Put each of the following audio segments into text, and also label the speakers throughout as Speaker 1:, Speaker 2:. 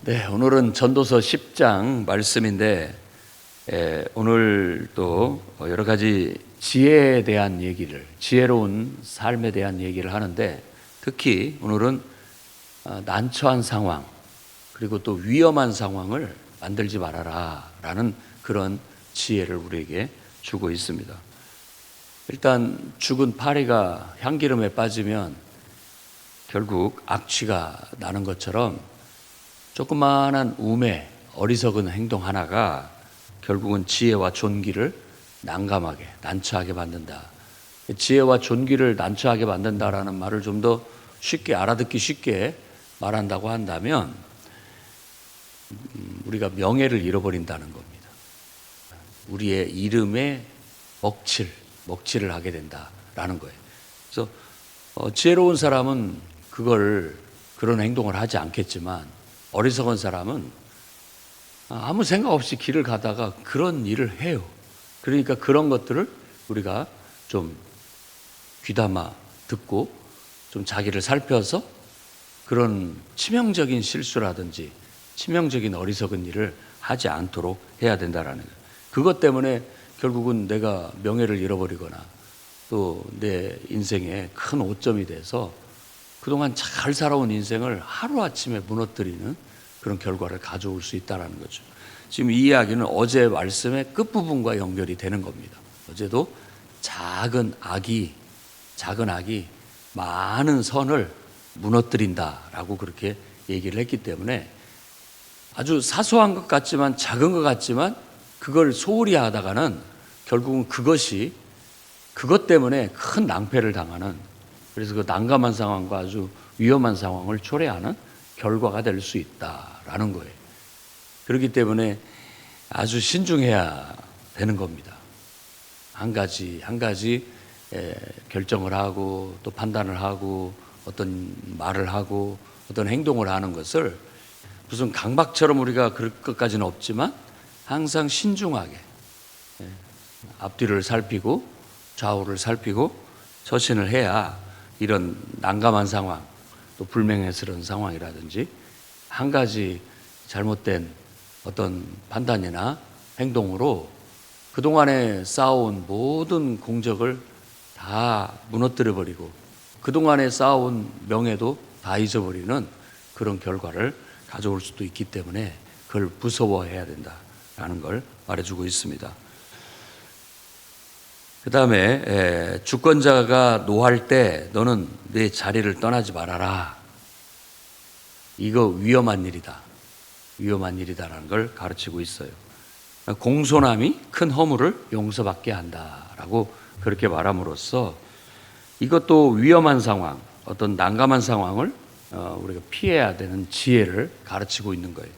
Speaker 1: 네, 오늘은 전도서 10장 말씀인데 오늘 또 여러 가지 지혜에 대한 얘기를, 지혜로운 삶에 대한 얘기를 하는데, 특히 오늘은 난처한 상황 그리고 또 위험한 상황을 만들지 말아라 라는 그런 지혜를 우리에게 주고 있습니다. 일단 죽은 파리가 향기름에 빠지면 결국 악취가 나는 것처럼 조그마한 우매, 어리석은 행동 하나가 결국은 지혜와 존귀를 난감하게, 난처하게 만든다. 지혜와 존귀를 난처하게 만든다라는 말을 좀 더 쉽게, 알아듣기 쉽게 말한다고 한다면 우리가 명예를 잃어버린다는 겁니다. 우리의 이름에 먹칠을 하게 된다라는 거예요. 그래서 지혜로운 사람은 그런 행동을 하지 않겠지만, 어리석은 사람은 아무 생각 없이 길을 가다가 그런 일을 해요. 그러니까 그런 것들을 우리가 좀 귀담아 듣고 좀 자기를 살펴서 그런 치명적인 실수라든지 치명적인 어리석은 일을 하지 않도록 해야 된다라는 거예요. 그것 때문에 결국은 내가 명예를 잃어버리거나 또 내 인생에 큰 오점이 돼서 그동안 잘 살아온 인생을 하루아침에 무너뜨리는 그런 결과를 가져올 수 있다는 거죠. 지금 이 이야기는 어제 말씀의 끝부분과 연결이 되는 겁니다. 어제도 작은 악이 많은 선을 무너뜨린다라고 그렇게 얘기를 했기 때문에, 아주 사소한 것 같지만, 작은 것 같지만 그걸 소홀히 하다가는 결국은 그것 때문에 큰 낭패를 당하는, 그래서 그 난감한 상황과 아주 위험한 상황을 초래하는 결과가 될 수 있다라는 거예요. 그렇기 때문에 아주 신중해야 되는 겁니다. 한 가지 결정을 하고 또 판단을 하고 어떤 말을 하고 어떤 행동을 하는 것을 무슨 강박처럼 우리가 그럴 것까지는 없지만 항상 신중하게 앞뒤를 살피고 좌우를 살피고 처신을 해야 이런 난감한 상황, 또 불명예스러운 상황이라든지 한 가지 잘못된 어떤 판단이나 행동으로 그동안에 쌓아온 모든 공적을 다 무너뜨려버리고 그동안에 쌓아온 명예도 다 잊어버리는 그런 결과를 가져올 수도 있기 때문에 그걸 무서워해야 된다라는 걸 말해주고 있습니다. 그 다음에 주권자가 노할 때 너는 내 자리를 떠나지 말아라. 이거 위험한 일이다라는 걸 가르치고 있어요. 공손함이 큰 허물을 용서받게 한다라고 그렇게 말함으로써 이것도 위험한 상황, 어떤 난감한 상황을 우리가 피해야 되는 지혜를 가르치고 있는 거예요.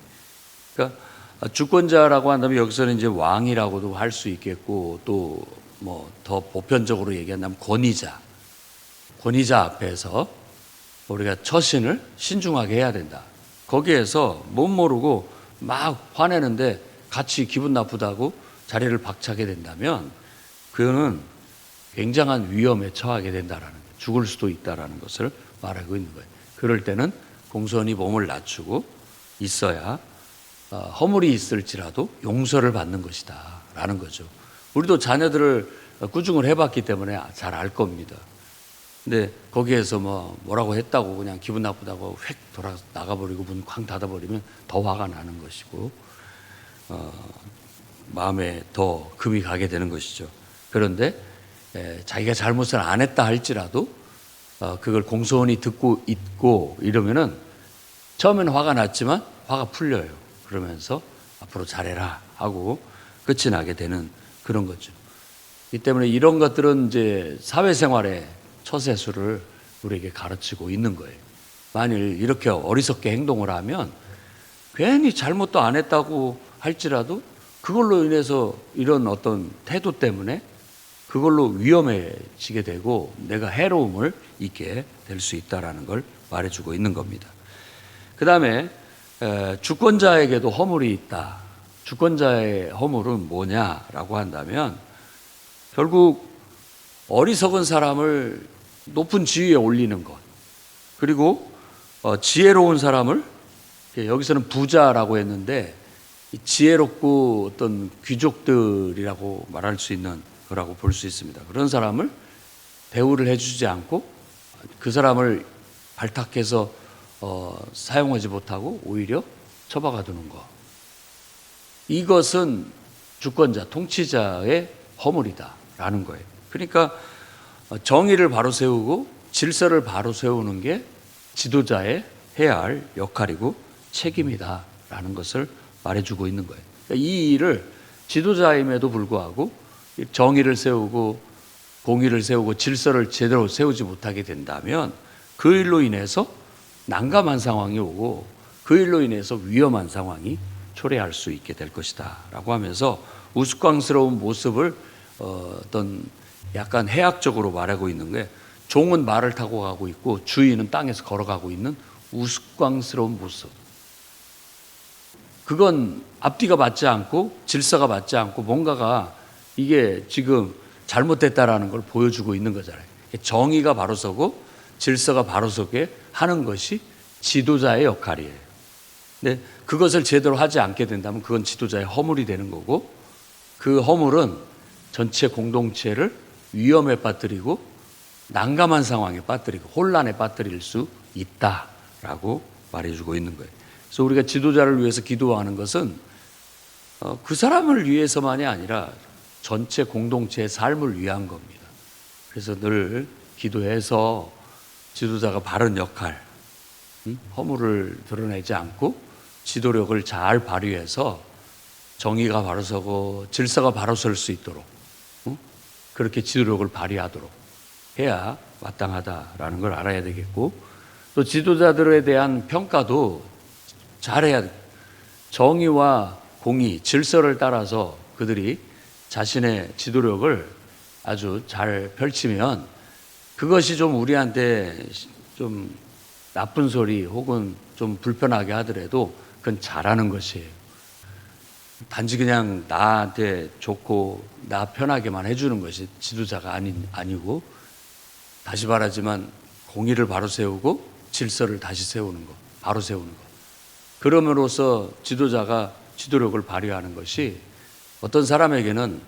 Speaker 1: 그러니까 주권자라고 한다면 여기서는 이제 왕이라고도 할 수 있겠고, 또 뭐 더 보편적으로 얘기한다면 권위자 앞에서 우리가 처신을 신중하게 해야 된다. 거기에서 못 모르고 막 화내는데 같이 기분 나쁘다고 자리를 박차게 된다면 그거는 굉장한 위험에 처하게 된다라는 거예요. 죽을 수도 있다라는 것을 말하고 있는 거예요. 그럴 때는 공손히 몸을 낮추고 있어야 허물이 있을지라도 용서를 받는 것이다 라는 거죠. 우리도 자녀들을 꾸중을 해봤기 때문에 잘 알 겁니다. 근데 거기에서 뭐라고 했다고 그냥 기분 나쁘다고 휙 돌아 나가버리고 문 쾅 닫아버리면 더 화가 나는 것이고 마음에 더 금이 가게 되는 것이죠. 그런데 자기가 잘못을 안 했다 할지라도 그걸 공손히 듣고 있고 이러면은 처음에는 화가 났지만 화가 풀려요. 그러면서 앞으로 잘해라 하고 끝이 나게 되는 그런 거죠. 이 때문에 이런 것들은 이제 사회생활의 처세술을 우리에게 가르치고 있는 거예요. 만일 이렇게 어리석게 행동을 하면 괜히 잘못도 안 했다고 할지라도 그걸로 인해서 이런 어떤 태도 때문에 그걸로 위험해지게 되고 내가 해로움을 입게 될 수 있다는 걸 말해주고 있는 겁니다. 그 다음에 주권자에게도 허물이 있다. 주권자의 허물은 뭐냐라고 한다면 결국 어리석은 사람을 높은 지위에 올리는 것, 그리고 지혜로운 사람을 여기서는 부자라고 했는데 지혜롭고 어떤 귀족들이라고 말할 수 있는 거라고 볼 수 있습니다. 그런 사람을 대우를 해주지 않고 그 사람을 발탁해서 사용하지 못하고 오히려 처박아 두는 것. 이것은 주권자, 통치자의 허물이다라는 거예요. 그러니까 정의를 바로 세우고 질서를 바로 세우는 게 지도자의 해야 할 역할이고 책임이다라는 것을 말해주고 있는 거예요. 그러니까 이 일을 지도자임에도 불구하고 정의를 세우고 공의를 세우고 질서를 제대로 세우지 못하게 된다면 그 일로 인해서 난감한 상황이 오고 그 일로 인해서 위험한 상황이 초래할 수 있게 될 것이다 라고 하면서 우스꽝스러운 모습을 어떤 약간 해학적으로 말하고 있는 게 종은 말을 타고 가고 있고 주인은 땅에서 걸어가고 있는 우스꽝스러운 모습. 그건 앞뒤가 맞지 않고 질서가 맞지 않고 뭔가가 이게 지금 잘못됐다라는 걸 보여주고 있는 거잖아요. 정의가 바로 서고 질서가 바로 서게 하는 것이 지도자의 역할이에요. 근데 그것을 제대로 하지 않게 된다면 그건 지도자의 허물이 되는 거고 그 허물은 전체 공동체를 위험에 빠뜨리고 난감한 상황에 빠뜨리고 혼란에 빠뜨릴 수 있다라고 말해주고 있는 거예요. 그래서 우리가 지도자를 위해서 기도하는 것은 그 사람을 위해서만이 아니라 전체 공동체의 삶을 위한 겁니다. 그래서 늘 기도해서 지도자가 바른 역할, 허물을 드러내지 않고 지도력을 잘 발휘해서 정의가 바로 서고 질서가 바로 설 수 있도록 그렇게 지도력을 발휘하도록 해야 마땅하다라는 걸 알아야 되겠고 또 지도자들에 대한 평가도 잘해야 돼요. 정의와 공의, 질서를 따라서 그들이 자신의 지도력을 아주 잘 펼치면 그것이 좀 우리한테 좀 나쁜 소리 혹은 좀 불편하게 하더라도 그건 잘하는 것이에요. 단지 그냥 나한테 좋고 나 편하게만 해주는 것이 지도자가 아니고 다시 말하지만 공의를 바로 세우고 질서를 다시 세우는 것, 바로 세우는 것. 그럼으로써 지도자가 지도력을 발휘하는 것이 어떤 사람에게는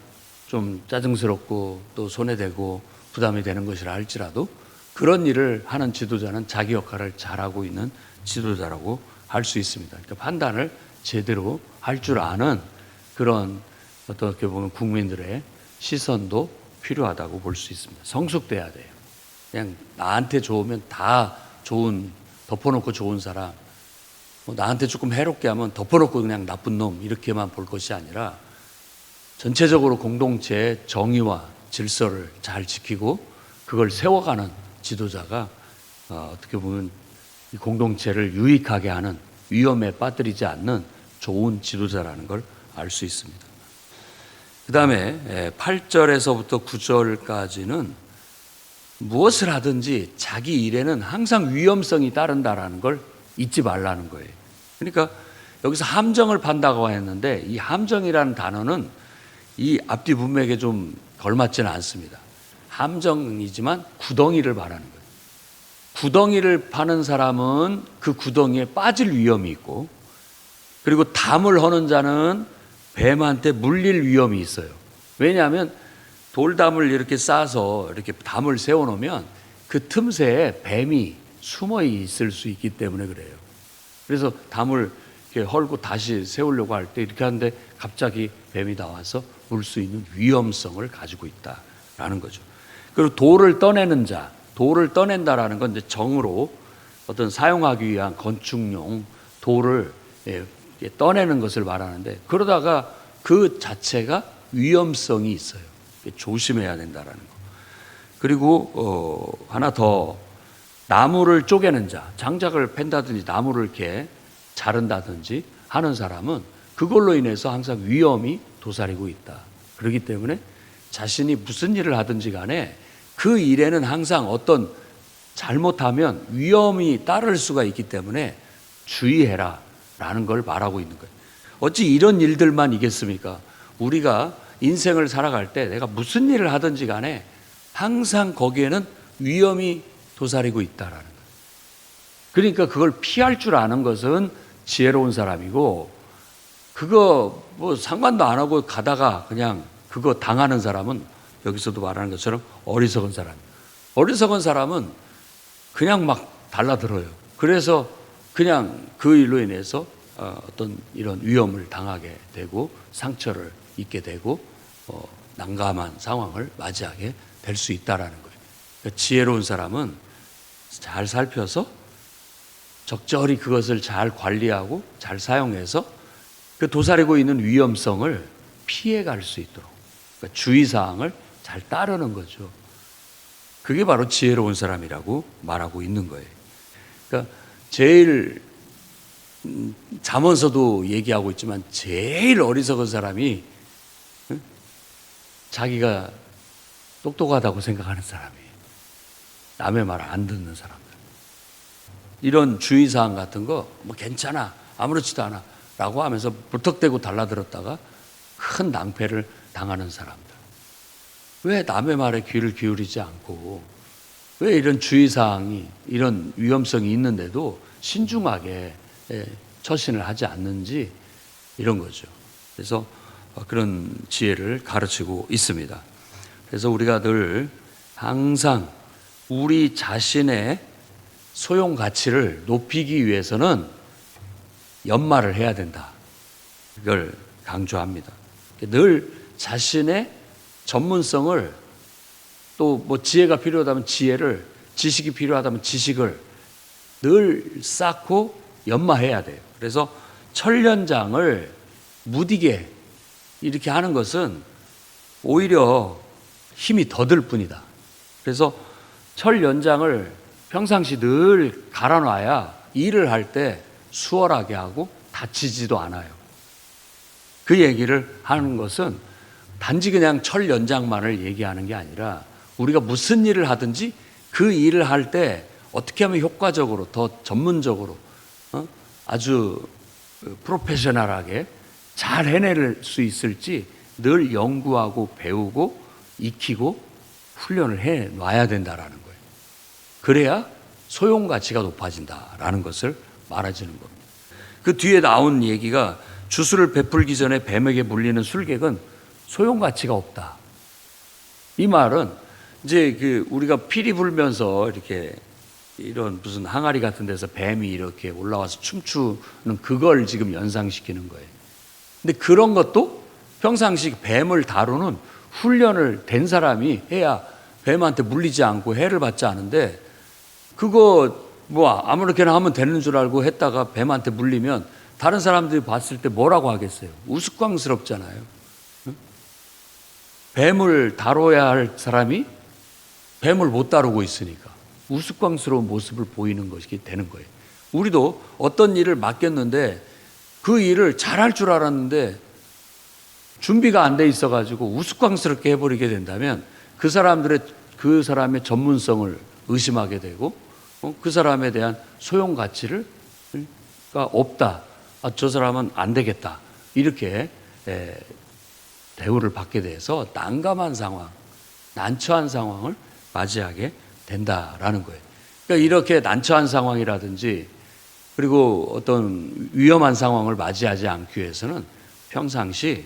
Speaker 1: 좀 짜증스럽고 또 손해되고 부담이 되는 것이라 할지라도 그런 일을 하는 지도자는 자기 역할을 잘하고 있는 지도자라고 할 수 있습니다. 그러니까 판단을 제대로 할 줄 아는 그런 어떻게 보면 국민들의 시선도 필요하다고 볼 수 있습니다. 성숙돼야 돼요. 그냥 나한테 좋으면 다 좋은, 덮어놓고 좋은 사람, 나한테 조금 해롭게 하면 덮어놓고 그냥 나쁜 놈 이렇게만 볼 것이 아니라 전체적으로 공동체의 정의와 질서를 잘 지키고 그걸 세워가는 지도자가 어떻게 보면 이 공동체를 유익하게 하는 위험에 빠뜨리지 않는 좋은 지도자라는 걸 알 수 있습니다. 그 다음에 8절에서부터 9절까지는 무엇을 하든지 자기 일에는 항상 위험성이 따른다라는 걸 잊지 말라는 거예요. 그러니까 여기서 함정을 판다고 했는데 이 함정이라는 단어는 이 앞뒤 문맥에 좀 걸맞지는 않습니다. 함정이지만 구덩이를 말하는 거예요. 구덩이를 파는 사람은 그 구덩이에 빠질 위험이 있고 그리고 담을 허는 자는 뱀한테 물릴 위험이 있어요. 왜냐하면 돌담을 이렇게 싸서 이렇게 담을 세워놓으면 그 틈새에 뱀이 숨어 있을 수 있기 때문에 그래요. 그래서 담을 이렇게 헐고 다시 세우려고 할 때 이렇게 하는데 갑자기 뱀이 나와서 물 수 있는 위험성을 가지고 있다라는 거죠. 그리고 돌을 떠내는 자, 돌을 떠낸다라는 건 이제 정으로 어떤 사용하기 위한 건축용 돌을 떠내는 것을 말하는데 그러다가 그 자체가 위험성이 있어요. 조심해야 된다라는 거. 그리고 하나 더 나무를 쪼개는 자, 장작을 팬다든지 나무를 이렇게 자른다든지 하는 사람은 그걸로 인해서 항상 위험이 도사리고 있다. 그렇기 때문에 자신이 무슨 일을 하든지 간에 그 일에는 항상 어떤 잘못하면 위험이 따를 수가 있기 때문에 주의해라 라는 걸 말하고 있는 거예요. 어찌 이런 일들만 있겠습니까? 우리가 인생을 살아갈 때 내가 무슨 일을 하든지 간에 항상 거기에는 위험이 도사리고 있다라는 거예요. 그러니까 그걸 피할 줄 아는 것은 지혜로운 사람이고, 그거 뭐 상관도 안 하고 가다가 그냥 그거 당하는 사람은 여기서도 말하는 것처럼 어리석은 사람. 어리석은 사람은 그냥 막 달라들어요. 그래서 그냥 그 일로 인해서 어떤 이런 위험을 당하게 되고 상처를 입게 되고 난감한 상황을 맞이하게 될 수 있다라는 거예요. 그러니까 지혜로운 사람은 잘 살펴서 적절히 그것을 잘 관리하고 잘 사용해서 그 도사리고 있는 위험성을 피해갈 수 있도록, 그러니까 주의사항을 잘 따르는 거죠. 그게 바로 지혜로운 사람이라고 말하고 있는 거예요. 그러니까 제일 잠언서도 얘기하고 있지만 제일 어리석은 사람이 자기가 똑똑하다고 생각하는 사람이에요. 남의 말을 안 듣는 사람들. 이런 주의사항 같은 거 뭐 괜찮아, 아무렇지도 않아 라고 하면서 부탁대고 달라들었다가 큰 낭패를 당하는 사람들. 왜 남의 말에 귀를 기울이지 않고 왜 이런 주의사항이 이런 위험성이 있는데도 신중하게 처신을 하지 않는지, 이런 거죠. 그래서 그런 지혜를 가르치고 있습니다. 그래서 우리가 늘 항상 우리 자신의 소용 가치를 높이기 위해서는 연말을 해야 된다. 이걸 강조합니다. 늘 자신의 전문성을, 또 뭐 지혜가 필요하다면 지혜를, 지식이 필요하다면 지식을 늘 쌓고 연마해야 돼요. 그래서 철연장을 무디게 이렇게 하는 것은 오히려 힘이 더 들 뿐이다. 그래서 철연장을 평상시 늘 갈아놔야 일을 할 때 수월하게 하고 다치지도 않아요. 그 얘기를 하는 것은 단지 그냥 철연장만을 얘기하는 게 아니라 우리가 무슨 일을 하든지 그 일을 할 때 어떻게 하면 효과적으로, 더 전문적으로, 아주 프로페셔널하게 잘 해낼 수 있을지 늘 연구하고 배우고 익히고 훈련을 해 놔야 된다라는 거예요. 그래야 소용 가치가 높아진다라는 것을 말해주는 겁니다. 그 뒤에 나온 얘기가 주술을 베풀기 전에 뱀에게 물리는 술객은 소용 가치가 없다. 이 말은 이제 우리가 피리 불면서 이렇게 이런 무슨 항아리 같은 데서 뱀이 이렇게 올라와서 춤추는 그걸 지금 연상시키는 거예요. 근데 그런 것도 평상시 뱀을 다루는 훈련을 된 사람이 해야 뱀한테 물리지 않고 해를 받지 않은데, 그거 뭐 아무렇게나 하면 되는 줄 알고 했다가 뱀한테 물리면 다른 사람들이 봤을 때 뭐라고 하겠어요? 우스꽝스럽잖아요. 뱀을 다뤄야 할 사람이 뱀을 못 다루고 있으니까 우스꽝스러운 모습을 보이는 것이 되는 거예요. 우리도 어떤 일을 맡겼는데 그 일을 잘할 줄 알았는데 준비가 안 돼 있어가지고 우스꽝스럽게 해버리게 된다면 그 사람의 전문성을 의심하게 되고 그 사람에 대한 소용 가치가 없다. 저 사람은 안 되겠다. 이렇게 대우를 받게 돼서 난감한 상황, 난처한 상황을 맞이하게 된다라는 거예요. 그러니까 이렇게 난처한 상황이라든지 그리고 어떤 위험한 상황을 맞이하지 않기 위해서는 평상시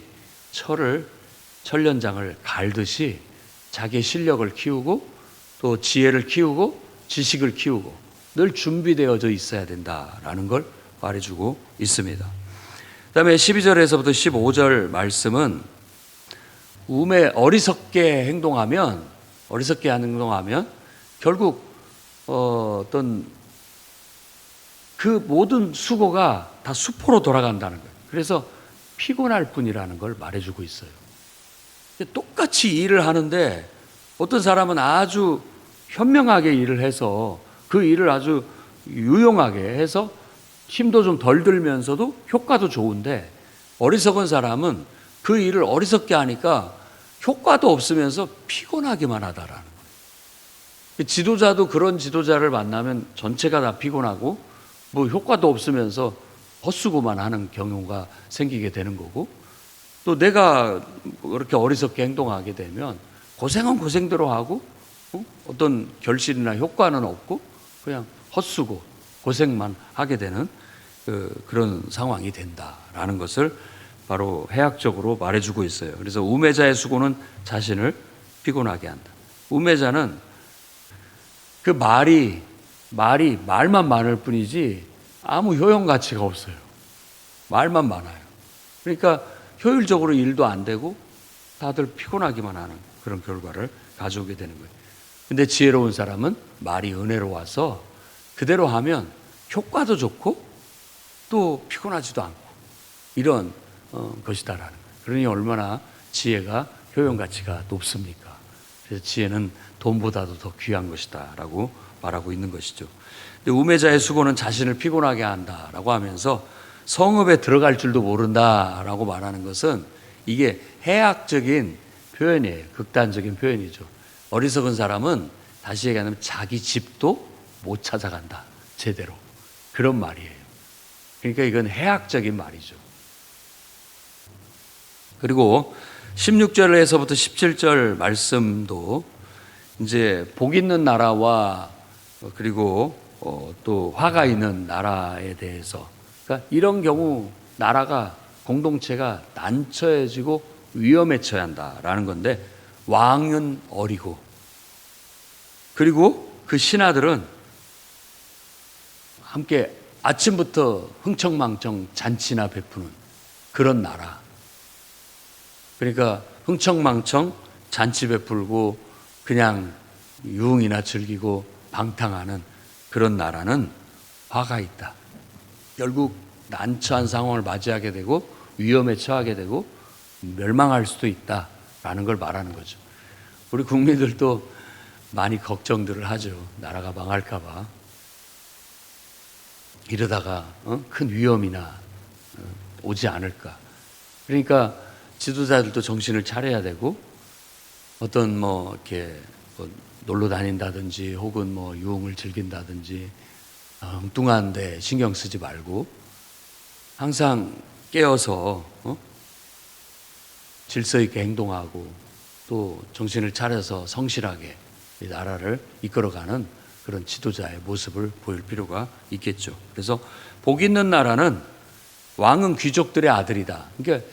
Speaker 1: 철연장을 갈듯이 자기의 실력을 키우고 또 지혜를 키우고 지식을 키우고 늘 준비되어져 있어야 된다라는 걸 말해주고 있습니다. 그 다음에 12절에서부터 15절 말씀은 어리석게 행동하면 결국 어떤 그 모든 수고가 다 수포로 돌아간다는 거예요. 그래서 피곤할 뿐이라는 걸 말해주고 있어요. 똑같이 일을 하는데 어떤 사람은 아주 현명하게 일을 해서 그 일을 아주 유용하게 해서 힘도 좀 덜 들면서도 효과도 좋은데, 어리석은 사람은 그 일을 어리석게 하니까 효과도 없으면서 피곤하기만 하다라는 거예요. 지도자도 그런 지도자를 만나면 전체가 다 피곤하고 뭐 효과도 없으면서 헛수고만 하는 경우가 생기게 되는 거고, 또 내가 그렇게 어리석게 행동하게 되면 고생은 고생대로 하고 어떤 결실이나 효과는 없고 그냥 헛수고 고생만 하게 되는 그런 상황이 된다라는 것을 바로 해학적으로 말해주고 있어요. 그래서 우매자의 수고는 자신을 피곤하게 한다. 우매자는 그 말만 많을 뿐이지 아무 효용 가치가 없어요. 말만 많아요. 그러니까 효율적으로 일도 안 되고 다들 피곤하기만 하는 그런 결과를 가져오게 되는 거예요. 근데 지혜로운 사람은 말이 은혜로워서 그대로 하면 효과도 좋고 또 피곤하지도 않고 이런 것이다라는 거예요. 그러니 얼마나 지혜가 효용 가치가 높습니까? 그래서 지혜는 돈보다도 더 귀한 것이다라고 말하고 있는 것이죠. 근데 우매자의 수고는 자신을 피곤하게 한다라고 하면서 성읍에 들어갈 줄도 모른다라고 말하는 것은 이게 해학적인 표현이에요. 극단적인 표현이죠. 어리석은 사람은 다시 얘기하면 자기 집도 못 찾아간다. 제대로. 그런 말이에요. 그러니까 이건 해학적인 말이죠. 그리고 16절에서부터 17절 말씀도 이제 복 있는 나라와 그리고 또 화가 있는 나라에 대해서, 그러니까 이런 경우 나라가 공동체가 난처해지고 위험에 처해 한다라는 건데, 왕은 어리고 그리고 그 신하들은 함께 아침부터 흥청망청 잔치나 베푸는 그런 나라. 그러니까 흥청망청 잔치 베풀고 그냥 유흥이나 즐기고 방탕하는 그런 나라는 화가 있다. 결국 난처한 상황을 맞이하게 되고 위험에 처하게 되고 멸망할 수도 있다라는 걸 말하는 거죠. 우리 국민들도 많이 걱정들을 하죠. 나라가 망할까 봐. 이러다가 큰 위험이나 오지 않을까. 그러니까 지도자들도 정신을 차려야 되고, 어떤 이렇게 놀러 다닌다든지 혹은 유흥을 즐긴다든지 엉뚱한 데 신경 쓰지 말고 항상 깨어서 질서 있게 행동하고 또 정신을 차려서 성실하게 이 나라를 이끌어가는 그런 지도자의 모습을 보일 필요가 있겠죠. 그래서 복 있는 나라는 왕은 귀족들의 아들이다. 그러니까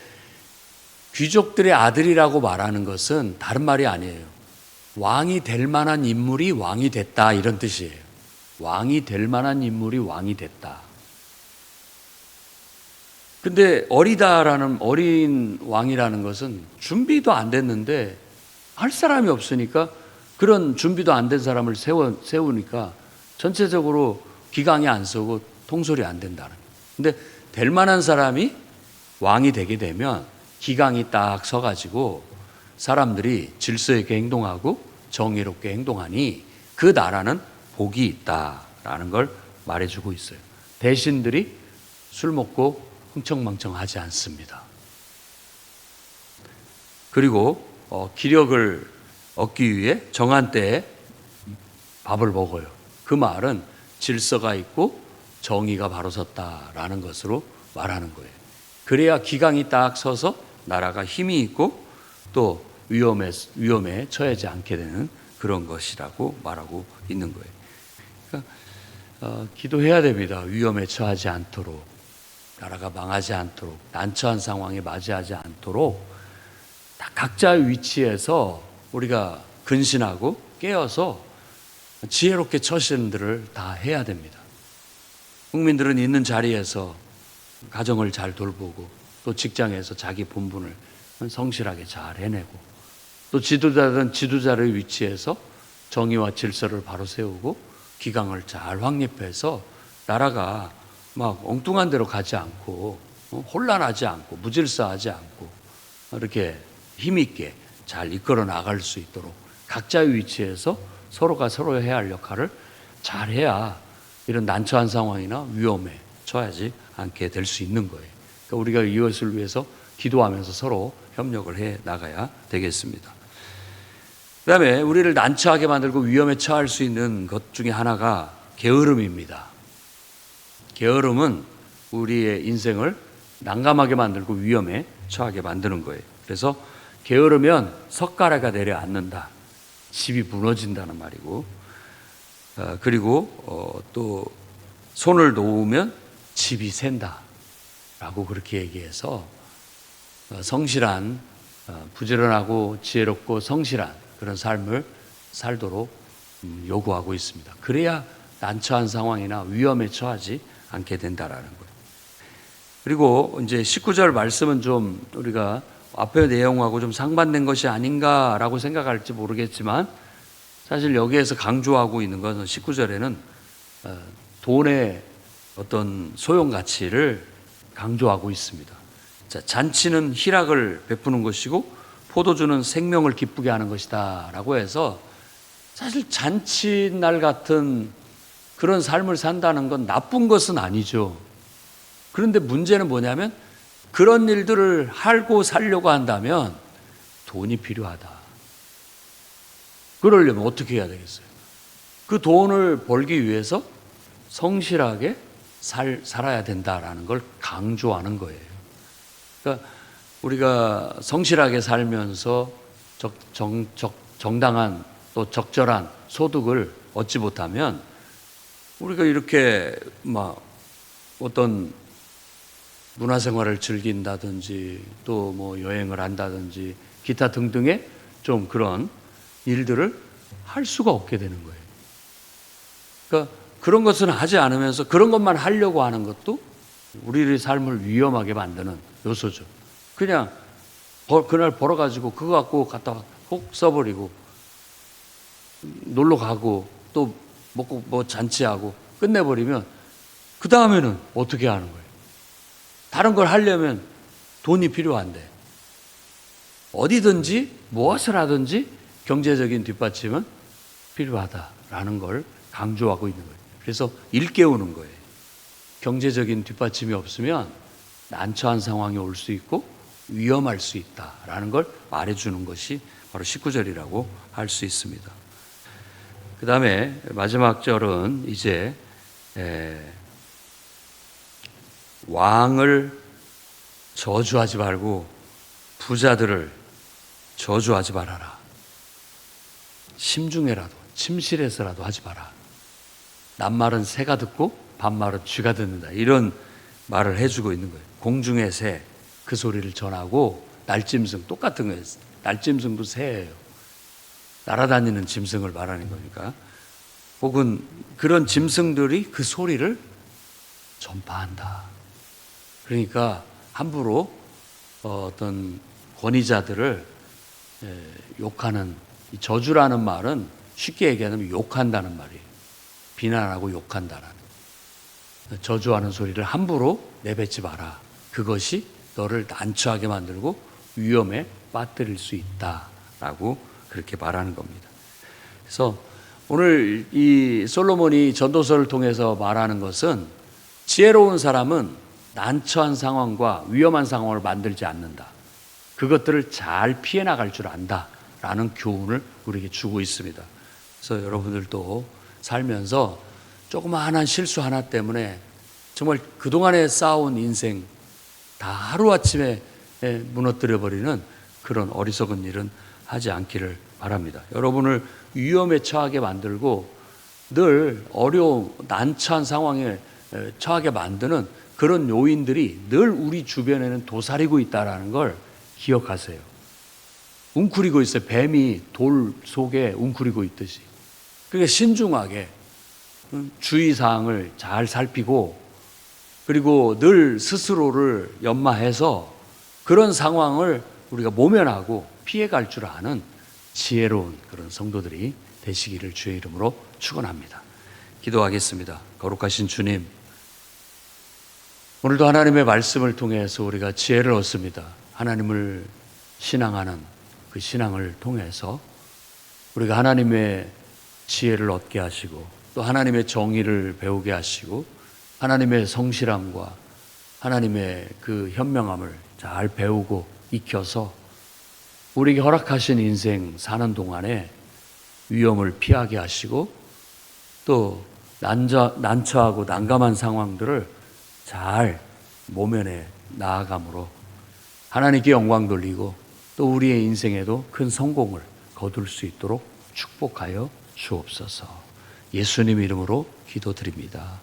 Speaker 1: 귀족들의 아들이라고 말하는 것은 다른 말이 아니에요. 왕이 될 만한 인물이 왕이 됐다, 이런 뜻이에요. 왕이 될 만한 인물이 왕이 됐다. 근데 어린 왕이라는 것은 준비도 안 됐는데 할 사람이 없으니까 그런 준비도 안 된 사람을 세우니까 전체적으로 기강이 안 서고 통솔이 안 된다는 거예요. 근데 될 만한 사람이 왕이 되게 되면 기강이 딱 서가지고 사람들이 질서 있게 행동하고 정의롭게 행동하니 그 나라는 복이 있다라는 걸 말해주고 있어요. 대신들이 술 먹고 흥청망청하지 않습니다. 그리고 기력을 얻기 위해 정한 때에 밥을 먹어요. 그 말은 질서가 있고 정의가 바로 섰다라는 것으로 말하는 거예요. 그래야 기강이 딱 서서 나라가 힘이 있고 또 위험에 처하지 않게 되는 그런 것이라고 말하고 있는 거예요. 그러니까 기도해야 됩니다. 위험에 처하지 않도록, 나라가 망하지 않도록, 난처한 상황에 맞이하지 않도록 다 각자의 위치에서 우리가 근신하고 깨어서 지혜롭게 처신들을 다 해야 됩니다. 국민들은 있는 자리에서 가정을 잘 돌보고 또 직장에서 자기 본분을 성실하게 잘 해내고 또 지도자들은 지도자의 위치에서 정의와 질서를 바로 세우고 기강을 잘 확립해서 나라가 막 엉뚱한 데로 가지 않고 혼란하지 않고 무질서하지 않고 이렇게 힘있게 잘 이끌어 나갈 수 있도록 각자의 위치에서 서로가 서로 해야 할 역할을 잘 해야 이런 난처한 상황이나 위험에 처하지 않게 될 수 있는 거예요. 그러니까 우리가 이것을 위해서 기도하면서 서로 협력을 해 나가야 되겠습니다. 그 다음에 우리를 난처하게 만들고 위험에 처할 수 있는 것 중에 하나가 게으름입니다. 게으름은 우리의 인생을 난감하게 만들고 위험에 처하게 만드는 거예요. 그래서 게으르면 석가래가 내려앉는다. 집이 무너진다는 말이고, 그리고 또 손을 놓으면 집이 샌다 라고 그렇게 얘기해서 성실한, 부지런하고 지혜롭고 성실한 그런 삶을 살도록 요구하고 있습니다. 그래야 난처한 상황이나 위험에 처하지 않게 된다라는 거예요. 그리고 이제 19절 말씀은 좀 우리가 앞의 내용하고 좀 상반된 것이 아닌가라고 생각할지 모르겠지만, 사실 여기에서 강조하고 있는 것은 19절에는 돈의 어떤 소용 가치를 강조하고 있습니다. 자, 잔치는 희락을 베푸는 것이고 포도주는 생명을 기쁘게 하는 것이다 라고 해서, 사실 잔치날 같은 그런 삶을 산다는 건 나쁜 것은 아니죠. 그런데 문제는 뭐냐면, 그런 일들을 하고 살려고 한다면 돈이 필요하다. 그러려면 어떻게 해야 되겠어요? 그 돈을 벌기 위해서 성실하게 살아야 된다라는 걸 강조하는 거예요. 그러니까 우리가 성실하게 살면서 정당한 또 적절한 소득을 얻지 못하면, 우리가 이렇게 막 어떤 문화생활을 즐긴다든지 또 뭐 여행을 한다든지 기타 등등의 좀 그런 일들을 할 수가 없게 되는 거예요. 그러니까 그런 것은 하지 않으면서 그런 것만 하려고 하는 것도 우리의 삶을 위험하게 만드는 요소죠. 그냥 그날 벌어가지고 그거 갖고 갖다가 꼭 써버리고 놀러 가고 또 먹고 뭐 잔치하고 끝내버리면 그 다음에는 어떻게 하는 거예요? 다른 걸 하려면 돈이 필요한데, 어디든지 무엇을 하든지 경제적인 뒷받침은 필요하다라는 걸 강조하고 있는 거예요. 그래서 일깨우는 거예요. 경제적인 뒷받침이 없으면 난처한 상황이 올 수 있고 위험할 수 있다라는 걸 말해주는 것이 바로 19절이라고 할 수 있습니다. 그 다음에 마지막 절은 이제 왕을 저주하지 말고 부자들을 저주하지 말아라. 심중에라도 침실에서라도 하지 마라. 낱말은 새가 듣고 반말은 쥐가 듣는다. 이런 말을 해주고 있는 거예요. 공중의 새, 그 소리를 전하고, 날짐승 똑같은 거예요. 날짐승도 새예요. 날아다니는 짐승을 말하는 거니까. 혹은 그런 짐승들이 그 소리를 전파한다. 그러니까 함부로 어떤 권위자들을 욕하는, 저주라는 말은 쉽게 얘기하면 욕한다는 말이에요. 비난하고 욕한다라는. 저주하는 소리를 함부로 내뱉지 마라. 그것이 너를 난처하게 만들고 위험에 빠뜨릴 수 있다라고 그렇게 말하는 겁니다. 그래서 오늘 이 솔로몬이 전도서를 통해서 말하는 것은, 지혜로운 사람은 난처한 상황과 위험한 상황을 만들지 않는다. 그것들을 잘 피해 나갈 줄 안다라는 교훈을 우리에게 주고 있습니다. 그래서 여러분들도 살면서 조그마한 실수 하나 때문에 정말 그동안에 쌓아온 인생 다 하루아침에 무너뜨려버리는 그런 어리석은 일은 하지 않기를 바랍니다. 여러분을 위험에 처하게 만들고 늘 어려운 난처한 상황에 처하게 만드는 그런 요인들이 늘 우리 주변에는 도사리고 있다는 걸 기억하세요. 웅크리고 있어요. 뱀이 돌 속에 웅크리고 있듯이. 그러니까 신중하게 주의사항을 잘 살피고, 그리고 늘 스스로를 연마해서 그런 상황을 우리가 모면하고 피해갈 줄 아는 지혜로운 그런 성도들이 되시기를 주의 이름으로 축원합니다. 기도하겠습니다. 거룩하신 주님, 오늘도 하나님의 말씀을 통해서 우리가 지혜를 얻습니다. 하나님을 신앙하는 그 신앙을 통해서 우리가 하나님의 지혜를 얻게 하시고, 또 하나님의 정의를 배우게 하시고, 하나님의 성실함과 하나님의 그 현명함을 잘 배우고 익혀서 우리에게 허락하신 인생 사는 동안에 위험을 피하게 하시고, 또 난처하고 난감한 상황들을 잘 모면에 나아감으로 하나님께 영광 돌리고, 또 우리의 인생에도 큰 성공을 거둘 수 있도록 축복하여 주옵소서. 예수님 이름으로 기도드립니다.